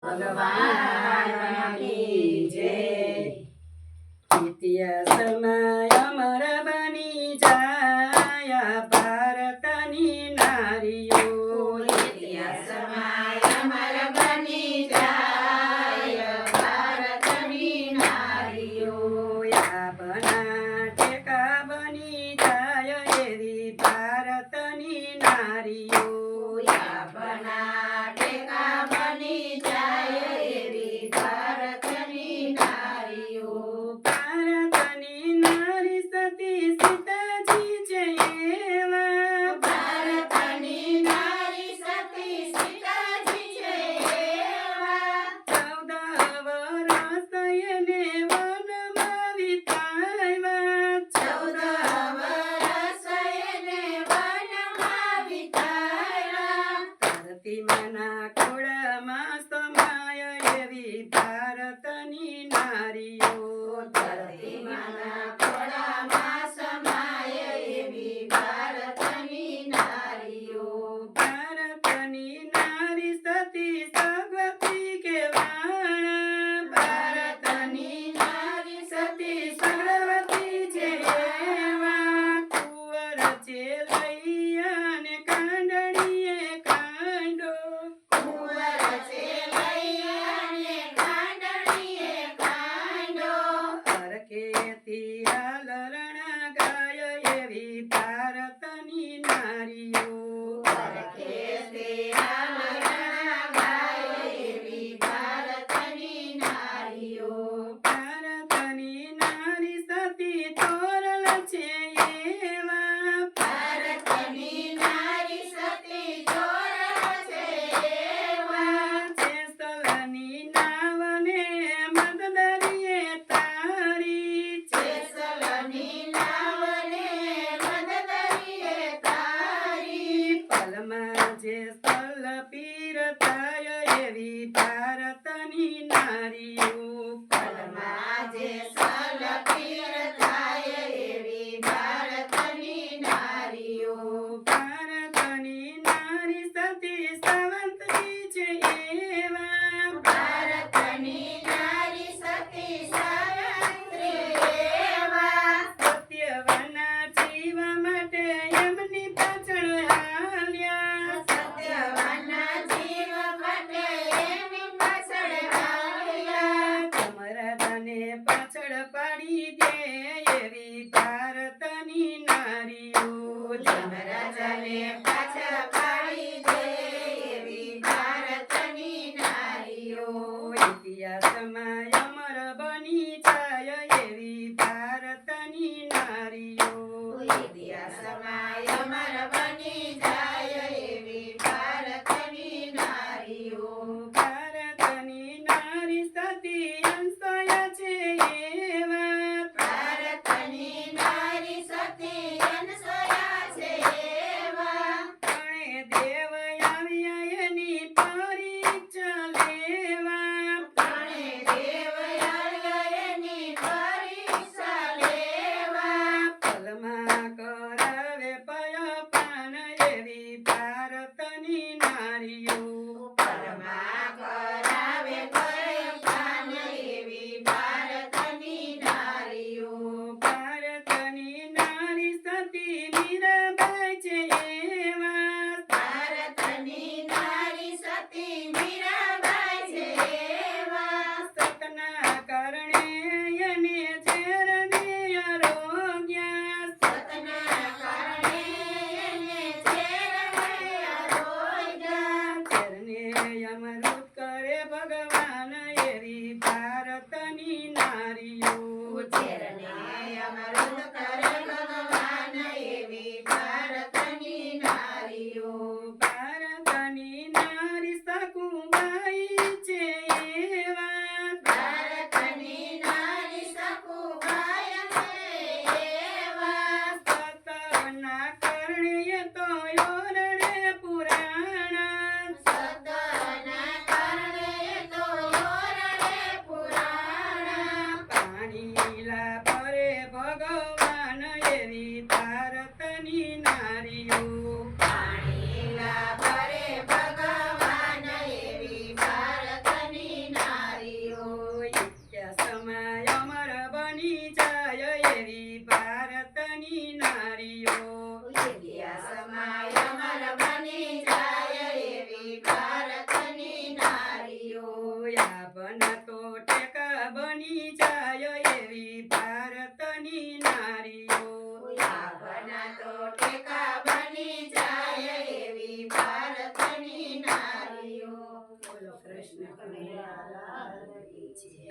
ભગવાન કી જય. ઇતિહાસમાં અમર બની જાય ભારતની નારીઓ. ઇતિહાસમાં અમર બની જાય ભારતની નારીઓ. આપણા ટેકા બની જાય એવી ભારતની નારીઓ. આપણા ટેકા બની જાય એવી ભારતની નારીઓ. ભારતની નારી સતી સીતાજી છે એવા. ભારતની નારી સતી સીતાજી છે એવા. 14 વર્ષ એને વનમાં વિતાવ્યા. 14 વર્ષ એને વનમાં વિતાવ્યા. ધરતી માના ખોળામાં સમાય એવી ભારતની નારીઓ. ધરતી માના ખોળામાં સમાય એવી ભારતની નારીઓ. ભારતની નારી સતી સગવતી કહેવાય. ભારતની નારી સતી સગવતી છે એવા. કુંવર છે લૈયા ને કાંડળીએ કાંડો. કુંવર છે લૈયાને કાંડળીએ કાંડો. હરખેથી હાલરણા ગાય એવી ભારતની નારીઓ. હરખેથી હાલરણા ગાય એવી ભારતની નારીઓ. ભારતની નારી સતી તોરલ છે એવા. ભારતની નારી સતી ચોર છે એવા. જેસલની નાવને મદદરીએ તારી. જેસલની નાવને મદદરીએ તારી. પલમાં જેસલ પીર થાય એવી ભારતની નારીઓ. પલમાં જેસલ પીર થાય એવી ભારતની નારીઓ. ભારતની નારી સતી સાવંતજી છે એવા. ભારતની નારી સતી સાવિત્રી એવા. સત્યવાના જીવા માટે એમની પાછળ હાલ્યા. સત્યવાનના જીવ માટે એની પાછળ હાલ્યા. જમરાજાને પાછળ પાડી દે એવી ભારતની નારીઓ. જમરાજાને પાછળ પાડી દે એવી ભારતની નારીઓ. ઇતિહાસમાં અમર બની જાય એવી ભારતની નારીઓ. ઇતિહાસમાં અમર બની જાય એવી ભારતની નારીઓ. ભારતની નારી સતી અંશય છે એવા. ભારતની નારી સતી અનસૂયા છે એવા. ત્રણે દેવ આવ્યા એની પરીક્ષા લેવા. ત્રણે દેવ આવ્યા એની પરીક્ષા લેવા. પલમાં કરાવે પયપાન એવી ભારતની નારીઓ. પલમાં કરાવે પયપાન એવી ભારતની નારીઓ. ભારતની નારી સતી મીરાબાઈ છે એવા. ભારતની નારી સતી મીરાબાઈ છે એવા. સતના કારણે એને ઝેરને આરોગ્યા. સતના કારણે એને ઝેરને આરોગ્યા. ઝેરને અમૃત કરે ભગવાન એવી ભારતની નારીઓ. ઝેરને અમૃત કરે ભગવાન એવી ભારતની નારીઓ. ભારતની નારી સકુબાઈ છે એવા. ભારતની નારી સકુબાઈ છે એવા. સતના કારણે તો ઓરડે પુરાણા. સતના કારણે તો ઓરડે પુરાણા. પાણી લા પરે ભગવાન નારીઓ ઇતિહાસમાં અમર બની જાય એવી ભારતની નારીઓ યાબના તો ટેકા બની જાય એવી ભારતની નારીઓ યાબના તો ટેકા બની જાય એવી ભારતની નારીઓ બોલો કૃષ્ણ કનૈયા લાલ કી જય.